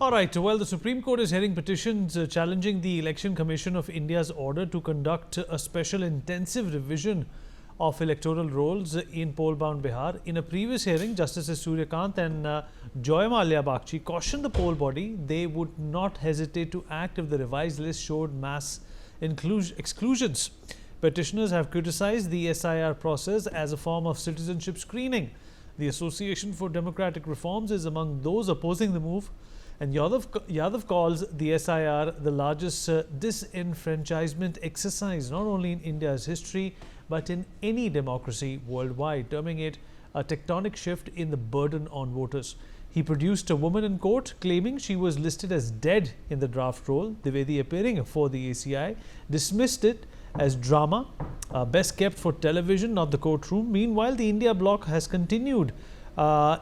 All right, well, the Supreme Court is hearing petitions challenging the Election Commission of India's order to conduct a special intensive revision of electoral rolls in poll-bound Bihar. In a previous hearing, Justices Suryakant and Joyamalia Bagchi cautioned the poll body they would not hesitate to act if the revised list showed mass exclusions. Petitioners have criticized the SIR process as a form of citizenship screening. The Association for Democratic Reforms is among those opposing the move, and Yadav calls the SIR the largest disenfranchisement exercise not only in India's history but in any democracy worldwide, terming it a tectonic shift in the burden on voters. He produced a woman in court claiming she was listed as dead in the draft roll. Dwivedi, appearing for the ACI, dismissed it as drama, best kept for television, not the courtroom. Meanwhile, the India bloc has continued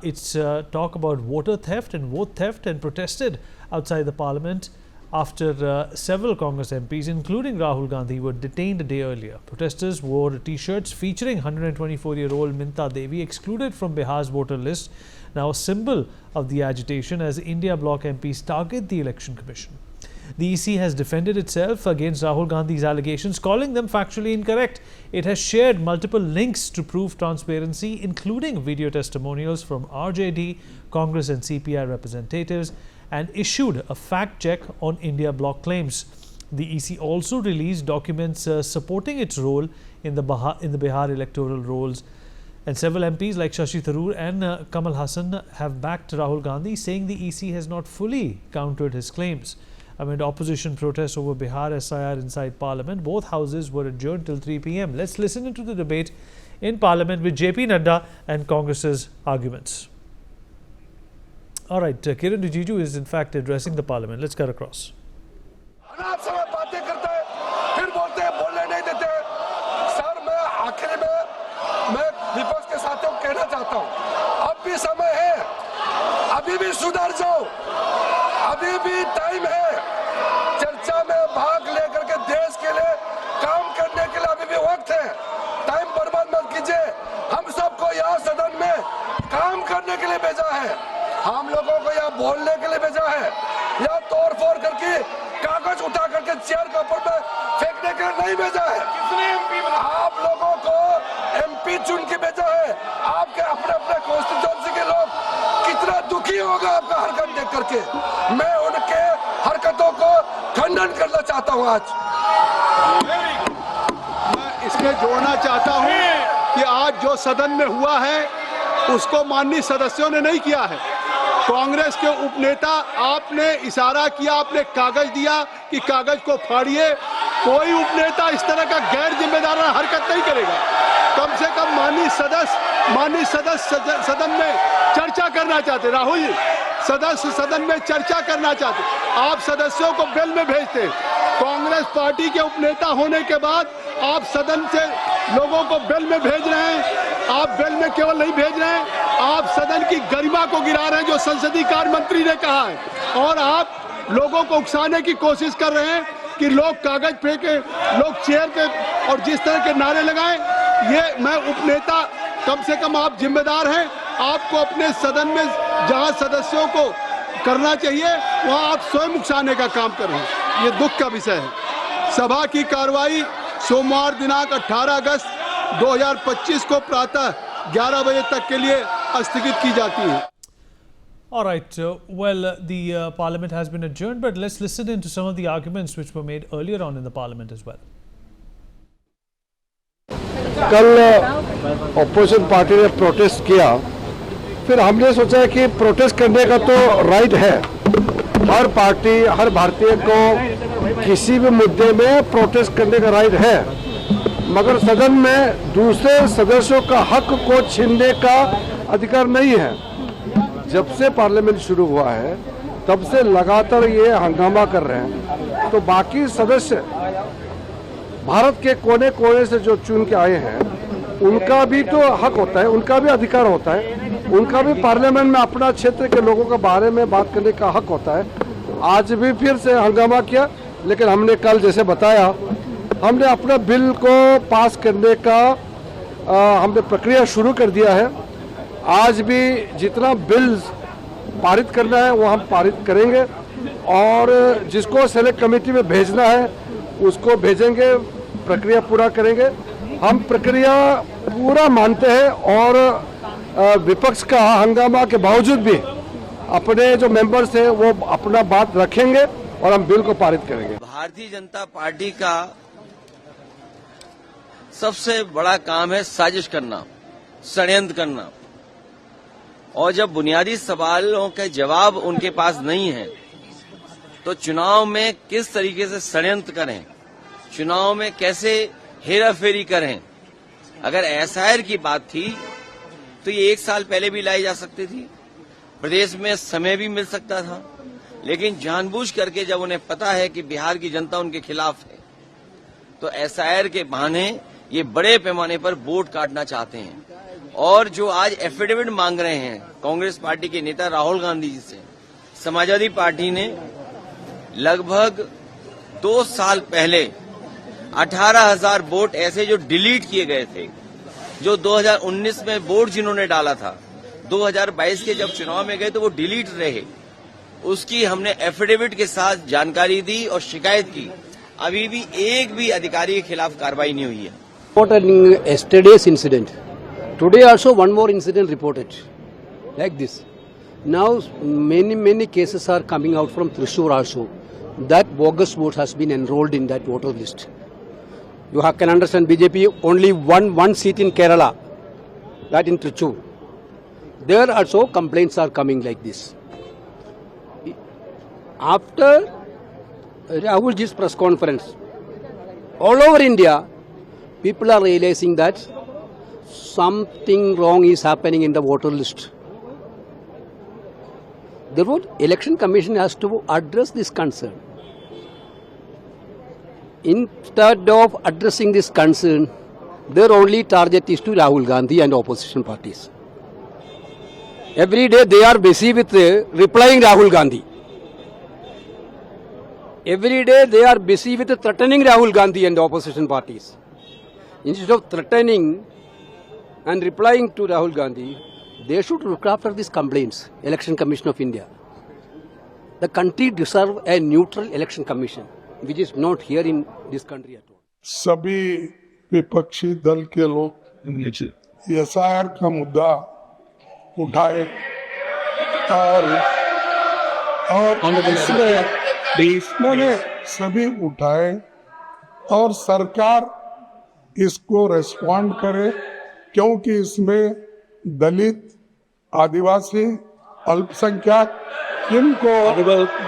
its talk about voter theft and vote theft and protested outside the parliament after several Congress MPs, including Rahul Gandhi, were detained a day earlier. Protesters wore T-shirts featuring 124-year-old Minta Devi, excluded from Bihar's voter list, now a symbol of the agitation as India bloc MPs target the Election Commission. The EC has defended itself against Rahul Gandhi's allegations, calling them factually incorrect. It has shared multiple links to prove transparency, including video testimonials from RJD, Congress and CPI representatives, and issued a fact check on India bloc claims. The EC also released documents supporting its role in the Bihar electoral rolls. And several MPs like Shashi Tharoor and Kamal Hassan have backed Rahul Gandhi, saying the EC has not fully countered his claims. Amid opposition protests over Bihar SIR inside Parliament, both houses were adjourned till 3 p.m. Let's listen into the debate in Parliament with JP Nadda and Congress's arguments. All right, Kiran Rijiju is in fact addressing the Parliament. Let's cut across. अभी भी time है चर्चा में भाग लेकर के देश के लिए काम करने के लिए अभी भी वक्त है। टाइम बर्बाद मत कीजिए। हम सबको यहाँ सदन में काम करने के लिए भेजा है, हम लोगों को यहाँ बोलने के लिए भेजा है, यहाँ तोड़ फोड़ करके कागज उठा करके चेयर के ऊपर में फेंकने के लिए नहीं भेजा है। आप लोगों को MP चुन के भेजा है। आपके अपने अपने कॉन्स्टिट्यूएंसी के लोग कितना दुखी होगा आपका हरकत देख करके। मैं उनके हरकतों को खंडन करना चाहता हूं। आज मैं इसमें जोड़ना चाहता हूं कि आज जो सदन में हुआ है उसको माननीय सदस्यों ने नहीं किया है। कांग्रेस के उपनेता, आपने इशारा किया, आपने कागज दिया कि कागज को फाड़िए। कोई उपनेता इस तरह का गैर जिम्मेदाराना हरकत नहीं करेगा। कम से कम माननीय सदस्य सदन में चर्चा करना चाहते, राहुल जी सदस्य सदन में चर्चा करना चाहते, आप सदस्यों को बेल में भेजते। कांग्रेस पार्टी के उपनेता होने के बाद आप सदन से लोगों को बेल में भेज रहे हैं। आप बेल में केवल नहीं भेज रहे हैं, आप सदन की गरिमा को गिरा रहे हैं, जो संसदीय कार्य मंत्री ने कहा है, और आप लोगों को उकसाने की कोशिश कर रहे हैं कि लोग कागज फेंके, लोग चेयर पे और जिस तरह के नारे लगाएं। ये मैं उपनेता, कम से कम आप जिम्मेदार हैं, आपको अपने सदन में जहां सदस्यों को करना चाहिए वहां आप स्वयं उकसाने का काम कर रहे हैं। ये दुख का विषय है। सभा की कार्रवाई सोमवार दिनांक 18 अगस्त 2025 को प्रातः 11 बजे तक के लिए स्थगित की जाती है। All right, well, the Parliament has been adjourned, but let's listen into some of the arguments which were made earlier on in the Parliament as well. कल ऑपोजिशन पार्टी ने प्रोटेस्ट किया, फिर हमने सोचा कि प्रोटेस्ट करने का तो राइट है, हर पार्टी हर भारतीय को किसी भी मुद्दे में प्रोटेस्ट करने का राइट है, मगर सदन में दूसरे सदस्यों का हक को छीनने का अधिकार नहीं है। जब से पार्लियामेंट शुरू हुआ है तब से लगातार ये हंगामा कर रहे हैं, तो बाकी सदस्य भारत के कोने कोने से जो चुन के आए हैं उनका भी तो हक होता है, उनका भी अधिकार होता है, उनका भी पार्लियामेंट में अपना क्षेत्र के लोगों के बारे में बात करने का हक होता है। आज भी फिर से हंगामा किया, लेकिन हमने कल जैसे बताया, हमने अपना बिल को पास करने का हमने प्रक्रिया शुरू कर दिया है। आज भी जितना बिल्स पारित करना है वो हम पारित करेंगे, और जिसको सेलेक्ट कमेटी में भेजना है उसको भेजेंगे, प्रक्रिया पूरा करेंगे। हम प्रक्रिया पूरा मानते हैं और विपक्ष का हंगामा के बावजूद भी अपने जो मेंबर्स हैं वो अपना बात रखेंगे और हम बिल को पारित करेंगे। भारतीय जनता पार्टी का सबसे बड़ा काम है साजिश करना, षड्यंत्र करना, और जब बुनियादी सवालों के जवाब उनके पास नहीं है तो चुनाव में किस तरीके से षड्यंत्र करें, चुनाव में कैसे हेराफेरी करें। अगर एसआईआर की बात थी तो ये 1 साल पहले भी लाई जा सकती थी, प्रदेश में समय भी मिल सकता था, लेकिन जानबूझ करके जब उन्हें पता है कि बिहार की जनता उनके खिलाफ है तो एसआईआर के बहाने ये बड़े पैमाने पर वोट काटना चाहते हैं। और जो आज एफिडेविट मांग रहे हैं कांग्रेस पार्टी के नेता राहुल गांधी जी से, समाजवादी पार्टी ने लगभग 2 साल पहले 18,000 वोट ऐसे जो डिलीट किए गए थे, जो 2019 में वोट जिन्होंने डाला था 2022 के जब चुनाव में गए तो वो डिलीट रहे, उसकी हमने एफिडेविट के साथ जानकारी दी और शिकायत की। अभी भी एक भी अधिकारी के खिलाफ कार्रवाई नहीं हुई है। Reported yesterday's incident. Today also one more incident reported like this. Now many cases are coming out from Thrissur also. That bogus vote has been enrolled in that voter list. You can understand BJP only one seat in Kerala, that in Thrissur. There also complaints are coming like this. After Rahulji's press conference, all over India, people are realizing that something wrong is happening in the voter list. Therefore, Election Commission has to address this concern. Instead of addressing this concern, their only target is to Rahul Gandhi and opposition parties. Every day they are busy with replying Rahul Gandhi. Every day they are busy with threatening Rahul Gandhi and opposition parties. Instead of threatening and replying to Rahul Gandhi, they should look after these complaints, Election Commission of India. The country deserves a neutral election commission, which is not here in this country at all. सभी विपक्षी दल के लोग SIR का मुद्दा उठाए और इसमें सभी उठाए और सरकार इसको रेस्पॉन्ड करे, क्योंकि इसमें दलित, आदिवासी, अल्पसंख्यक, इनको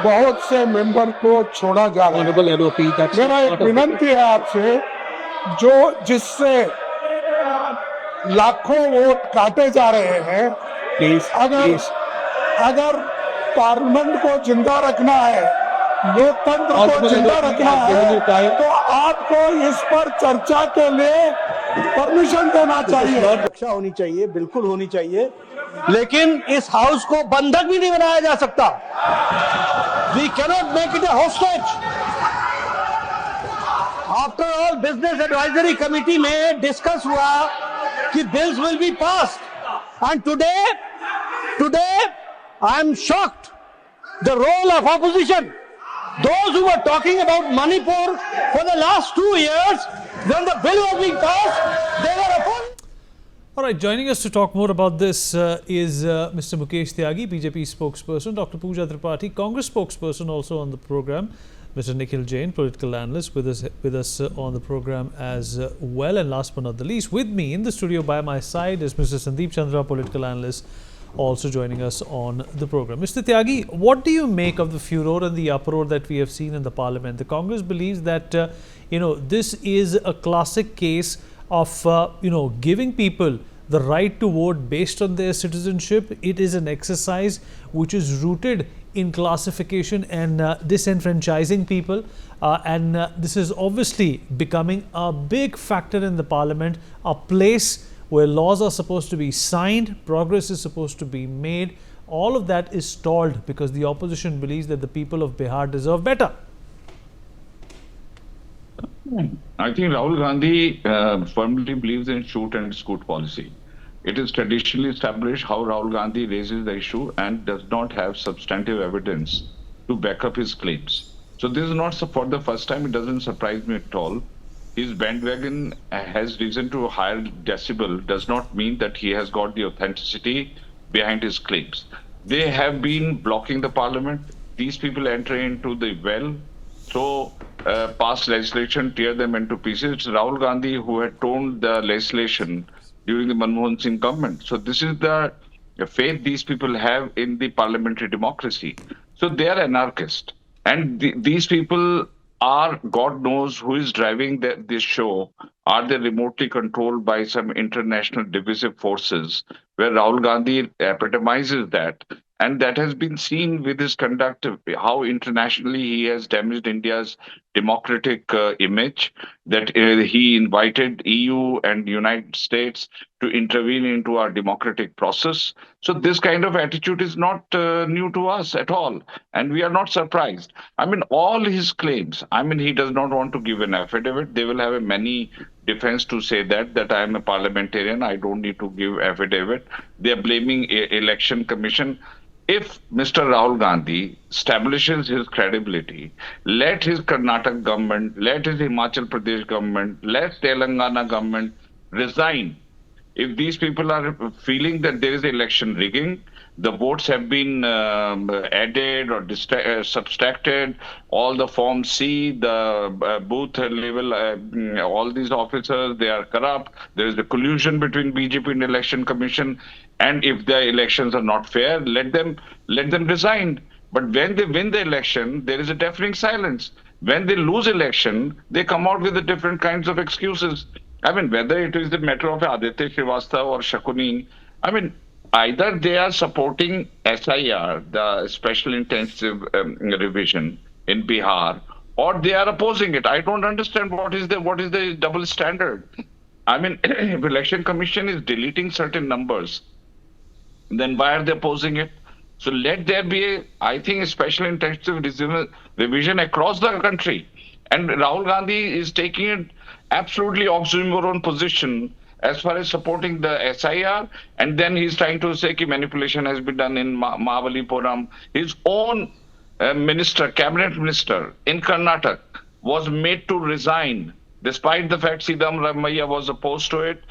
बहुत से मेंबर को छोड़ा जा रहा है। मेरा एक विनंती है आपसे, जो जिससे लाखों वोट काटे जा रहे हैं, अगर पार्लियामेंट को जिंदा रखना है, लोकतंत्र को जिंदा रखना है, तो आपको इस पर चर्चा के लिए परमिशन देना चाहिए। रक्षा होनी चाहिए, बिल्कुल होनी चाहिए, लेकिन इस हाउस को बंधक भी नहीं बनाया जा सकता। We cannot make it a hostage. After all, business advisory committee में डिस्कस हुआ कि bills will be passed, and today I am shocked. The role of opposition, those who were talking about Manipur for the last 2 years, when the bill was being passed, they were opposed. All right, joining us to talk more about this is Mr. Mukesh Tyagi, BJP spokesperson, Dr. Pooja Tripathi, Congress spokesperson, also on the program, Mr. Nikhil Jain, political analyst, with us on the program as well. And last but not the least, with me in the studio by my side is Mr. Sandeep Chandra, political analyst, also joining us on the program. Mr. Tyagi, what do you make of the furor and the uproar that we have seen in the parliament? The Congress believes that this is a classic case of giving people the right to vote based on their citizenship. It is an exercise which is rooted in classification and disenfranchising people, and this is obviously becoming a big factor in the parliament, a place where laws are supposed to be signed, progress is supposed to be made. All of that is stalled because the opposition believes that the people of Bihar deserve better. I think Rahul Gandhi firmly believes in shoot and scoot policy. It is traditionally established how Rahul Gandhi raises the issue and does not have substantive evidence to back up his claims. So this is not for the first time. It doesn't surprise me at all. His bandwagon has risen to a higher decibel does not mean that he has got the authenticity behind his claims. They have been blocking the parliament. These people enter into the well, so pass legislation, tear them into pieces. It's Rahul Gandhi who had torn the legislation during the Manmohan Singh government. So this is the faith these people have in the parliamentary democracy. So they are anarchists. And these people are, God knows who is driving this show. Are they remotely controlled by some international divisive forces where Rahul Gandhi epitomizes that? And that has been seen with his conduct, how internationally he has damaged India's democratic image, that he invited EU and United States to intervene into our democratic process. So this kind of attitude is not new to us at all. And we are not surprised. I mean, all his claims, I mean, he does not want to give an affidavit. They will have a many defense to say that I am a parliamentarian. I don't need to give affidavit. They are blaming election commission. If Mr. Rahul Gandhi establishes his credibility, let his Karnataka government, let his Himachal Pradesh government, let Telangana government resign. If these people are feeling that there is election rigging, the votes have been added or subtracted, all the Form C, the booth level, all these officers, they are corrupt. There is a collusion between BJP and Election Commission. And if the elections are not fair, let them resign. But when they win the election, there is a deafening silence. When they lose election, they come out with the different kinds of excuses. I mean, whether it is the matter of Aditya Srivastava or Shakuni, I mean, either they are supporting SIR, the Special Intensive Revision in Bihar, or they are opposing it. I don't understand what is the double standard. I mean, if Election Commission is deleting certain numbers, then why are they opposing it? So let there be, I think, a special intensive revision across the country. And Rahul Gandhi is taking it absolutely oxymoron position as far as supporting the SIR, and then he's trying to say that manipulation has been done in Mahabalipuram. His own cabinet minister in Karnataka was made to resign, despite the fact Siddaramaiah was opposed to it.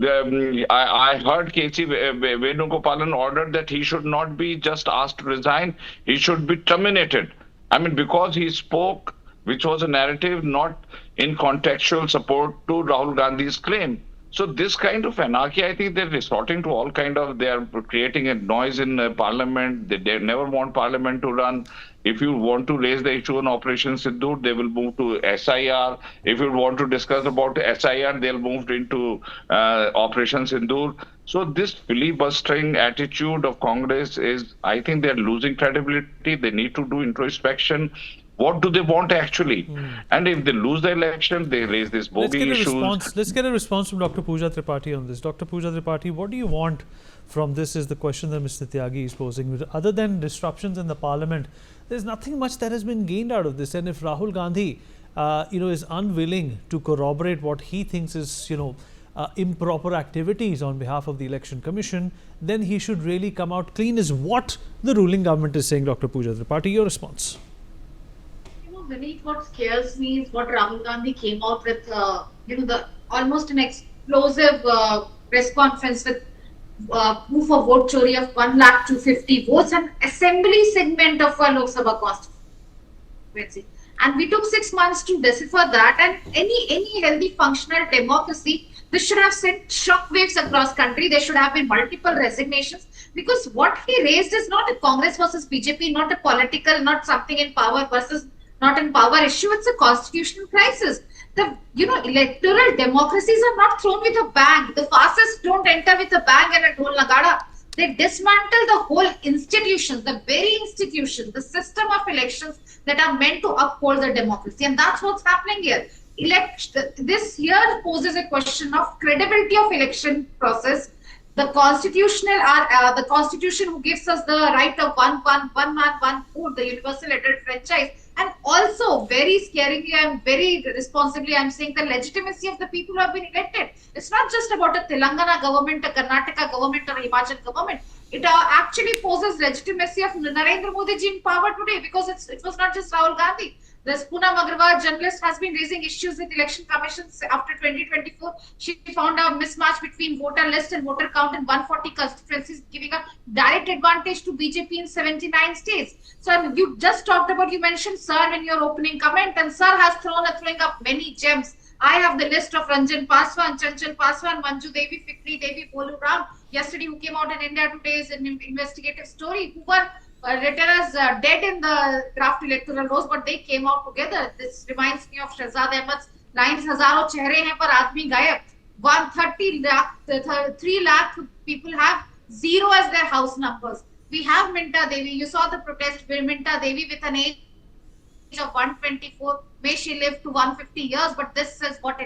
I heard K.C. Venugopalan ordered that he should not be just asked to resign, he should be terminated. I mean, because he spoke, which was a narrative not in contextual support to Rahul Gandhi's claim. So this kind of anarchy, I think they're resorting to all kind of, they are creating a noise in parliament. They never want parliament to run. If you want to raise the issue on Operation Sindoor, they will move to SIR. If you want to discuss about SIR, they'll move into Operation Sindoor. So this filibustering attitude of Congress is, I think they're losing credibility. They need to do introspection. What do they want actually? And if they lose the election, they raise these bogey issues. Let's get a response from Dr. Pooja Tripathi on this. Dr. Pooja Tripathi, what do you want from this is the question that Mr. Tyagi is posing. Other than disruptions in the parliament, there's nothing much that has been gained out of this. And if Rahul Gandhi, is unwilling to corroborate what he thinks is, improper activities on behalf of the Election Commission, then he should really come out clean is what the ruling government is saying. Dr. Pooja Tripathi, your response. Vineet, what scares me is what Rahul Gandhi came out with, the almost an explosive press conference with proof of vote chori of 1,250,000 votes, an assembly segment of a Lok Sabha constituency. And we took 6 months to decipher that. And any healthy functional democracy, this should have sent shockwaves across country. There should have been multiple resignations, because what he raised is not a Congress versus BJP, not a political, not something in power versus not in power issue. It's a constitutional crisis. The electoral democracies are not thrown with a bang. The fascists don't enter with a bang and a dhol nagada. They dismantle the whole institutions, the very institution, the system of elections that are meant to uphold the democracy, and that's what's happening here. This here poses a question of credibility of election process. The the constitution who gives us the right of one man, one food, the universal adult franchise, and also very scaringly and very responsibly, I'm saying the legitimacy of the people who have been elected. It's not just about a Telangana government, a Karnataka government, or a Himachal government. It actually poses legitimacy of Narendra Modi ji in power today, because it was not just Rahul Gandhi. This Poonam Agarwal journalist has been raising issues with election commissions after 2024. She found a mismatch between voter list and voter count in 140 constituencies, giving a direct advantage to BJP in 79 states. So you just talked about, you mentioned Sir in your opening comment, and Sir has throwing up many gems. I have the list of Ranjan Paswan, Chanchal Paswan, Manju Devi, Fikri Devi, Bolu Ram, yesterday who came out in India Today is an investigative story, who were written as dead in the draft electoral rolls, but they came out together. This reminds me of Shahzad Ahmed's lines, Hazaro chehre hain par aadmi gayab. 130 lakh, 3 lakh people have zero as their house numbers. We have Minta Devi. You saw the protest with Minta Devi with an age of 124. May she live to 150 years, but this is what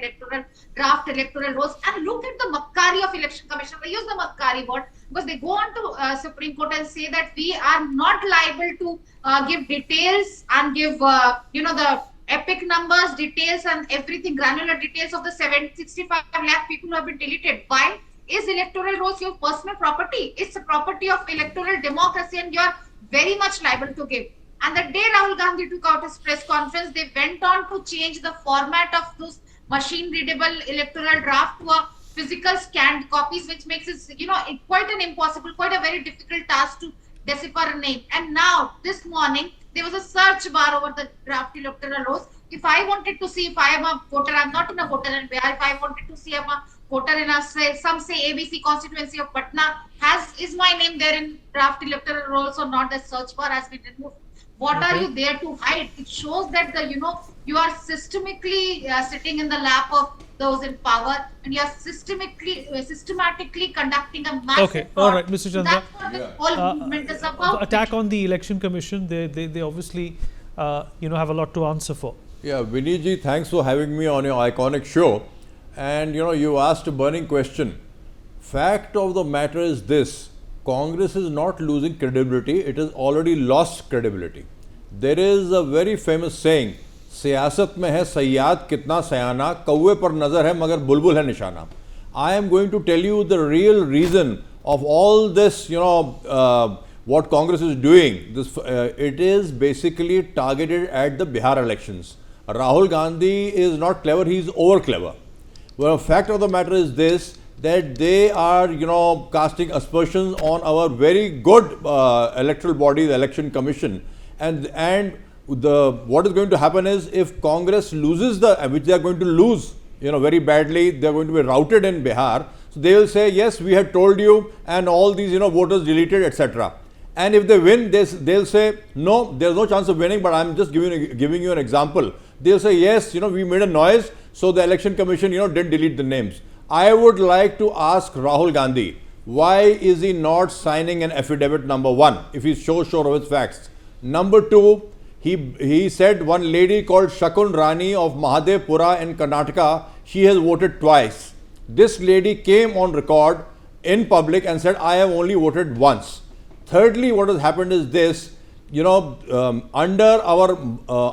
draft electoral rolls. And look at the Makkari of Election Commission. They use the Makkari word because they go on to Supreme Court and say that we are not liable to give details and give, the epic numbers, details and everything, granular details of the 65 lakh people who have been deleted. Why? Is electoral rolls your personal property? It's a property of electoral democracy, and you are very much liable to give. And the day Rahul Gandhi took out his press conference, they went on to change the format of those machine-readable electoral draft to a physical scanned copies, which makes it, quite a very difficult task to decipher a name. And now, this morning, there was a search bar over the draft electoral rolls. If I wanted to see, if I am a voter, I'm not in a voter in Bihar, if I wanted to see I'm a voter in some say ABC constituency of Patna, is my name there in draft electoral rolls or not? The search bar has been removed. What are you there to hide? It shows that you are systemically sitting in the lap of those in power, and you are systematically conducting a massive Okay, all right, Mr. Chandra. That's what this whole movement is about. Attack on the election commission. They obviously have a lot to answer for. Yeah, Vinny ji, thanks for having me on your iconic show. And you asked a burning question. Fact of the matter is this: Congress is not losing credibility, it has already lost credibility. There is a very famous saying, सियासत में है सयाद कितना सयाना, कौवे पर नजर है मगर बुलबुल है निशाना. I am going to tell you the real reason of all this, what Congress is doing. It is basically targeted at the Bihar elections. Rahul Gandhi is not clever, he is over clever. Well, the fact of the matter is this, that they are, casting aspersions on our very good electoral body, the Election Commission. And what is going to happen is, if Congress loses which they are going to lose, very badly, they are going to be routed in Bihar. So they will say, yes, we had told you, and all these, voters deleted, etc. And if they win, they'll say, no, there's no chance of winning, but I'm just giving you an example. They'll say, yes, we made a noise, so the Election Commission, didn't delete the names. I would like to ask Rahul Gandhi, why is he not signing an affidavit, number one, if he's so sure of his facts? Number two, he said one lady called Shakun Rani of Mahadevpura in Karnataka, she has voted twice. This lady came on record in public and said, I have only voted once. Thirdly, what has happened is this, under our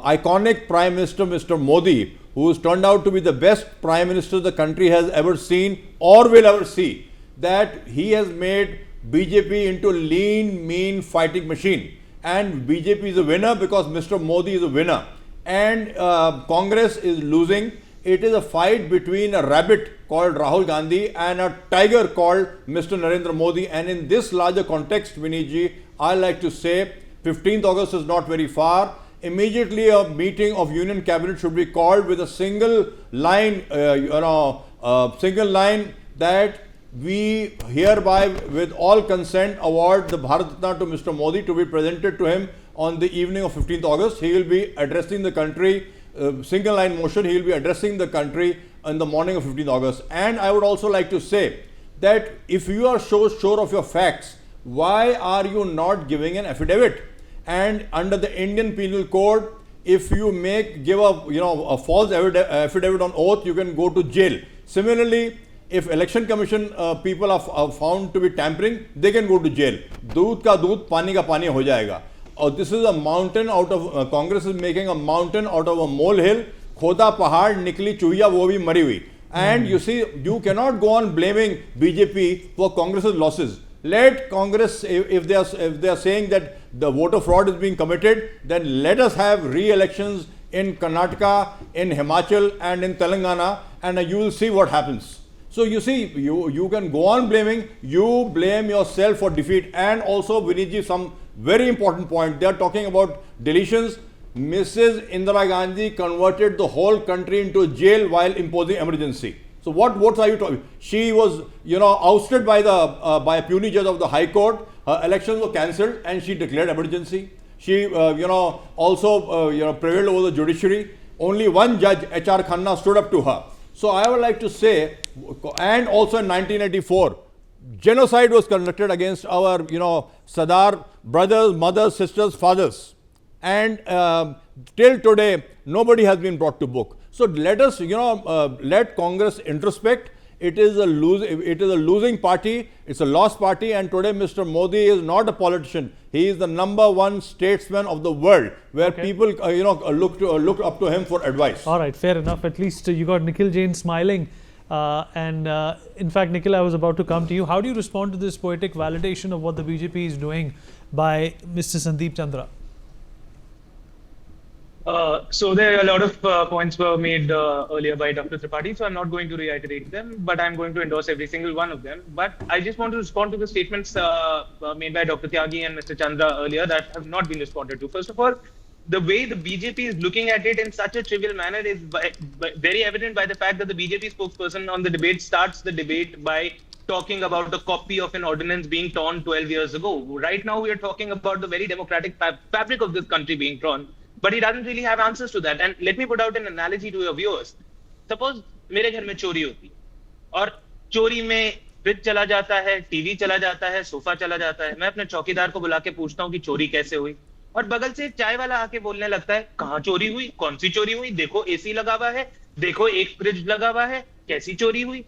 iconic Prime Minister, Mr. Modi, who has turned out to be the best Prime Minister the country has ever seen or will ever see, that he has made BJP into a lean, mean fighting machine. And BJP is a winner because Mr. Modi is a winner. And Congress is losing. It is a fight between a rabbit called Rahul Gandhi and a tiger called Mr. Narendra Modi. And in this larger context, Vinny ji, I like to say 15th August is not very far. Immediately a meeting of Union Cabinet should be called with a single line, that we hereby, with all consent, award the Bharat Ratna to Mr. Modi to be presented to him on the evening of 15th August. He will be addressing the country, single line motion, he will be addressing the country in the morning of 15th August. And I would also like to say that if you are so sure of your facts, why are you not giving an affidavit? And under the Indian Penal Code, if you give a false affidavit on oath, you can go to jail. Similarly, if election commission people are found to be tampering, they can go to jail. दूध का दूध, पानी का पानी हो जाएगा. और this is a mountain out of Congress is making a mountain out of a molehill. खोदा पहाड़, निकली चूहिया, वो भी मरी हुई. And you see, you cannot go on blaming BJP for Congress's losses. Let Congress, if they are saying that the voter fraud is being committed, then let us have re-elections in Karnataka, in Himachal, and in Telangana, and you will see what happens. So you see, you can go on blaming. You blame yourself for defeat. And also, Vinitji, some very important point. They are talking about deletions. Mrs. Indira Gandhi converted the whole country into jail while imposing emergency. So what are you talking? She was, ousted by by a puny judge of the High Court. Her elections were cancelled, and she declared emergency. She, also, prevailed over the judiciary. Only one judge, H.R. Khanna, stood up to her. So I would like to say, and also in 1984, genocide was conducted against our, Sadar brothers, mothers, sisters, fathers. And till today, nobody has been brought to book. So let us, let Congress introspect. It is a losing party. It's a lost party. And today, Mr. Modi is not a politician. He is the #1 statesman of the world, where people, look up to him for advice. All right, fair enough. At least you got Nikhil Jain smiling. In fact, Nikhil, I was about to come to you. How do you respond to this poetic validation of what the BJP is doing by Mr. Sandeep Chandra? So there are a lot of points were made earlier by Dr. Tripathi, so I'm not going to reiterate them, but I'm going to endorse every single one of them. But I just want to respond to the statements made by Dr. Tyagi and Mr. Chandra earlier that have not been responded to. First of all, the way the BJP is looking at it in such a trivial manner is very evident by the fact that the BJP spokesperson on the debate starts the debate by talking about a copy of an ordinance being torn 12 years ago. Right now, we are talking about the very democratic fabric of this country being torn. But he doesn't really have answers to that. And let me put out an analogy to your viewers. Suppose मेरे घर में चोरी होती और चोरी में fridge चला जाता है, टीवी चला जाता है, सोफा चला जाता है. मैं अपने चौकीदार को बुला के पूछता हूँ कि चोरी कैसे हुई, और बगल से एक चाय वाला आके बोलने लगता है कहाँ चोरी हुई, कौन सी चोरी हुई, देखो एसी लगा हुआ है, देखो एक फ्रिज लगा हुआ है, कैसी चोरी हुई.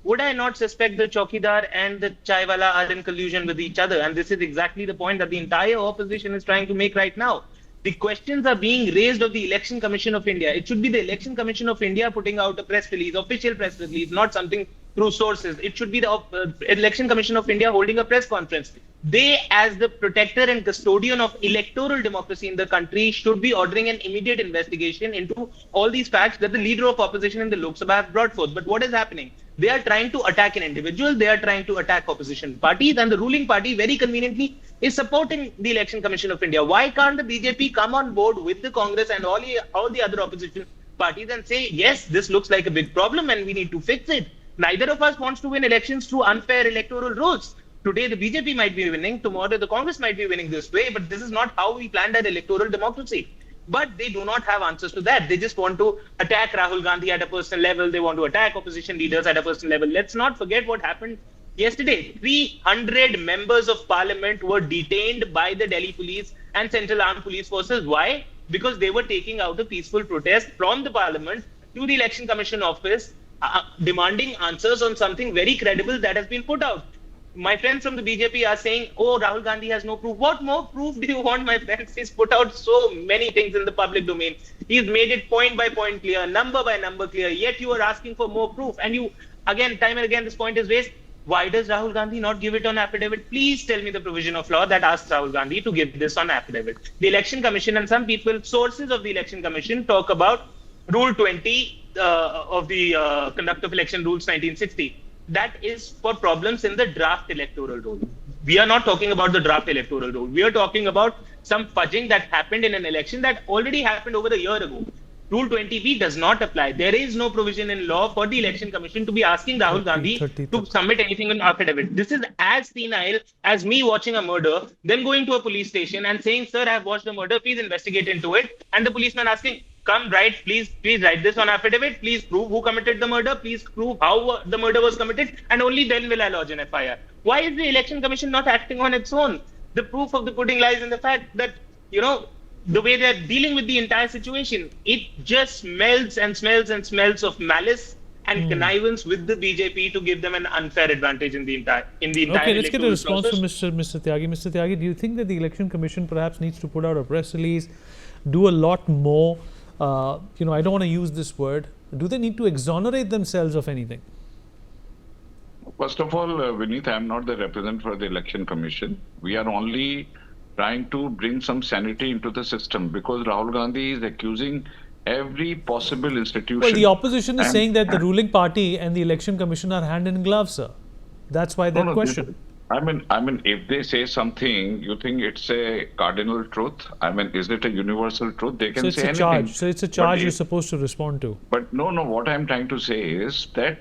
Would I not suspect the chowkidar and the chai wala are in collusion with each other? And this is exactly the point that the entire opposition is trying to make right now. The questions are being raised of the Election Commission of India. It should be the Election Commission of India putting out a press release, official press release, not something through sources. It should be the Election Commission of India holding a press conference. They, as the protector and custodian of electoral democracy in the country, should be ordering an immediate investigation into all these facts that the leader of opposition in the Lok Sabha has brought forth. But what is happening? They are trying to attack an individual, they are trying to attack opposition parties, and the ruling party very conveniently is supporting the Election Commission of India. Why can't the BJP come on board with the Congress and all the other opposition parties and say, yes, this looks like a big problem and we need to fix it? Neither of us wants to win elections through unfair electoral rules. Today the BJP might be winning, tomorrow the Congress might be winning this way, but this is not how we planned our electoral democracy. But they do not have answers to that. They just want to attack Rahul Gandhi at a personal level. They want to attack opposition leaders at a personal level. Let's not forget what happened yesterday. 300 members of parliament were detained by the Delhi police and Central Armed Police Forces. Why? Because they were taking out a peaceful protest from the parliament to the Election Commission office, demanding answers on something very credible that has been put out. My friends from the BJP are saying, oh, Rahul Gandhi has no proof. What more proof do you want, my friends? He's put out so many things in the public domain. He's made it point by point clear, number by number clear, yet you are asking for more proof. And you, again, time and again, this point is raised. Why does Rahul Gandhi not give it on affidavit? Please tell me the provision of law that asks Rahul Gandhi to give this on affidavit. The Election Commission and some people, sources of the Election Commission, talk about Rule 20 of the Conduct of Election Rules 1960. That is for problems in the draft electoral rule. We are not talking about the draft electoral rule. We are talking about some fudging that happened in an election that already happened over a year ago. Rule 20B does not apply. There is no provision in law for the Election Commission to be asking Rahul Gandhi to submit anything in affidavit. This is as senile as me watching a murder, then going to a police station and saying, sir, I have watched a murder, please investigate into it. And the policeman asking, come write, please write this on affidavit, please prove who committed the murder, please prove how the murder was committed, and only then will I lodge an FIR. Why is the Election Commission not acting on its own? The proof of the pudding lies in the fact that, the way they're dealing with the entire situation, it just smells and smells and smells of malice and connivance with the BJP to give them an unfair advantage in the entire Okay, let's get a electoral response process. from Mr. Tyagi. Mr. Tyagi, do you think that the Election Commission perhaps needs to put out a press release, do a lot more? I don't want to use this word. Do they need to exonerate themselves of anything? First of all, Vineet, I am not the representative for the Election Commission. We are only trying to bring some sanity into the system because Rahul Gandhi is accusing every possible institution. Well, the opposition is saying that the ruling party and the Election Commission are hand in glove, sir. That's why that question. I mean, if they say something, you think it's a cardinal truth? I mean, is it a universal truth? They can So it's say a anything. charge. So it's a charge you're But supposed to respond to. But no, what I'm trying to say is that,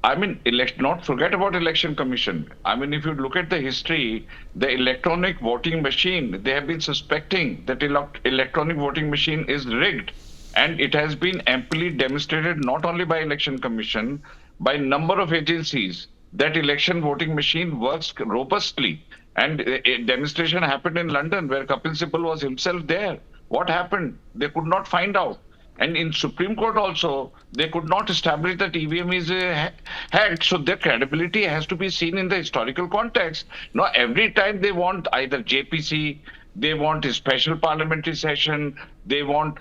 I mean, not forget about Election Commission. I mean, if you look at the history, the electronic voting machine, they have been suspecting that electronic voting machine is rigged. And it has been amply demonstrated not only by Election Commission, by number of agencies, that election voting machine works robustly. And a demonstration happened in London where Kapil Sibal was himself there. What happened? They could not find out. And in Supreme Court also, they could not establish that EVM is hacked. So their credibility has to be seen in the historical context. Now, every time they want either JPC, they want a special parliamentary session, they will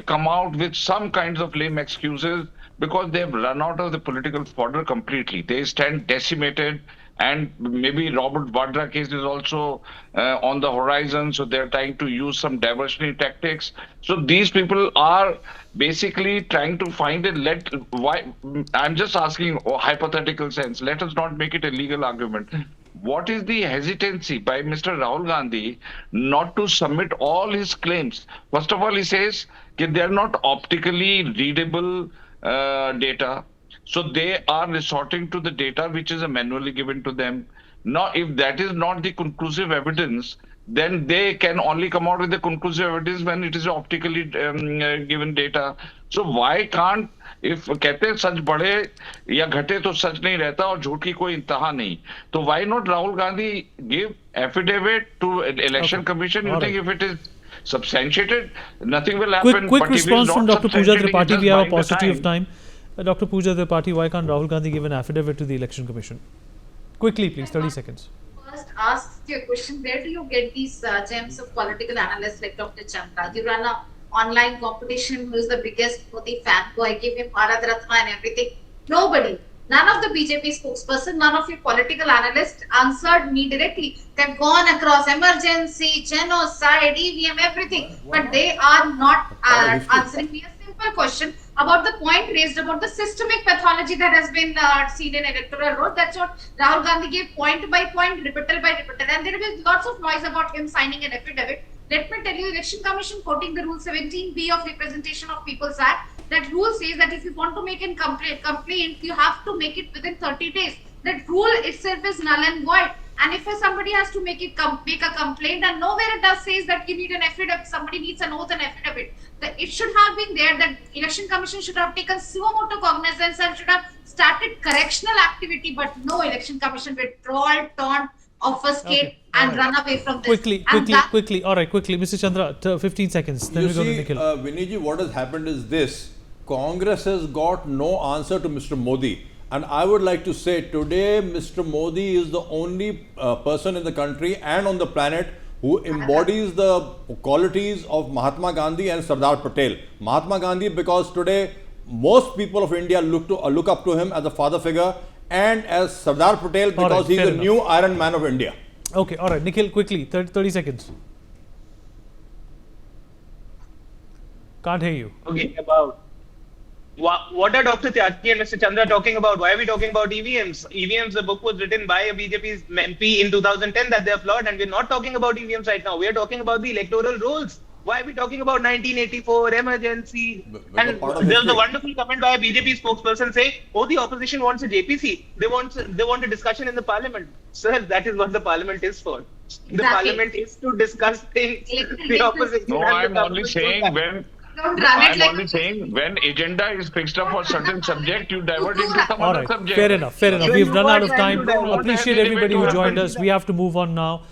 come out with some kinds of lame excuses because they've run out of the political fodder completely. They stand decimated. And maybe Robert Vadra case is also on the horizon, so they're trying to use some diversionary tactics. So these people are basically trying to find why. I'm just asking a hypothetical sense. Let us not make it a legal argument. What is the hesitancy by Mr. Rahul Gandhi not to submit all his claims? First of all, he says that they are not optically readable data. So they are resorting to the data which is manually given to them. Now, if that is not the conclusive evidence, then they can only come out with the conclusive evidence when it is optically given data. So why can't, if कहते हैं सच बढ़े या घटे तो सच नहीं रहता और झूठ की कोई इंतहा नहीं, तो why not Rahul Gandhi give affidavit to Election Commission? You think if it is substantiated, nothing will happen. Quick response from Dr. Pooja Tripathi. We have a paucity of time. Dr. Pooja Tripathi, why can't Rahul Gandhi give an affidavit to the Election Commission? Quickly, please, 30 seconds. First, ask your question, where do you get these gems of political analysts like Dr. Chandra? You run an online competition, who is the biggest Modi fan, who I give him Bharat Ratna and everything. Nobody. None of the BJP spokesperson, none of your political analysts answered me directly. They've gone across emergency, genocide, EVM, everything. But they are not answering me a simple question about the point raised about the systemic pathology that has been seen in electoral road. That's what Rahul Gandhi gave point by point, rebuttal by rebuttal. And there will be lots of noise about him signing an affidavit. Let me tell you, Election Commission quoting the Rule 17B of Representation of People's Act, that rule says that if you want to make a complaint, you have to make it within 30 days. That rule itself is null and void. And if somebody has to make a complaint, and nowhere it does says that you need an affidavit, somebody needs an oath and affidavit. It should have been there that Election Commission should have taken suo motu cognizance and should have started correctional activity, but no, Election Commission withdrawal, taunt, obfuscate and run away from this. Quickly. All right, quickly. Mr. Chandra, 15 seconds. Then we go to Nikhil. Viniji, what has happened is this. Congress has got no answer to Mr. Modi. And I would like to say today, Mr. Modi is the only person in the country and on the planet who embodies the qualities of Mahatma Gandhi and Sardar Patel. Mahatma Gandhi, because today most people of India look up to him as a father figure, and as Sardar Patel because he's the new Iron Man of India. Okay, all right. Nikhil, quickly, 30 seconds. Can't hear you. Okay, about what are Dr. Tyagi and Mr. Chandra talking about? Why are we talking about EVMs? EVMs, the book was written by a BJP's MP in 2010 that they are flawed, and we're not talking about EVMs right now. We are talking about the electoral rolls. Why are we talking about 1984, emergency? And there's a wonderful comment by a BJP spokesperson saying, oh, the opposition wants a JPC. They want a discussion in the parliament. Sir, that is what the parliament is for. The parliament is to discuss things. The opposition. No, I'm only saying when agenda is fixed up for certain subject, you divert into some other subject. Fair enough. We've run out of time. Appreciate everybody who joined us. We have to move on now.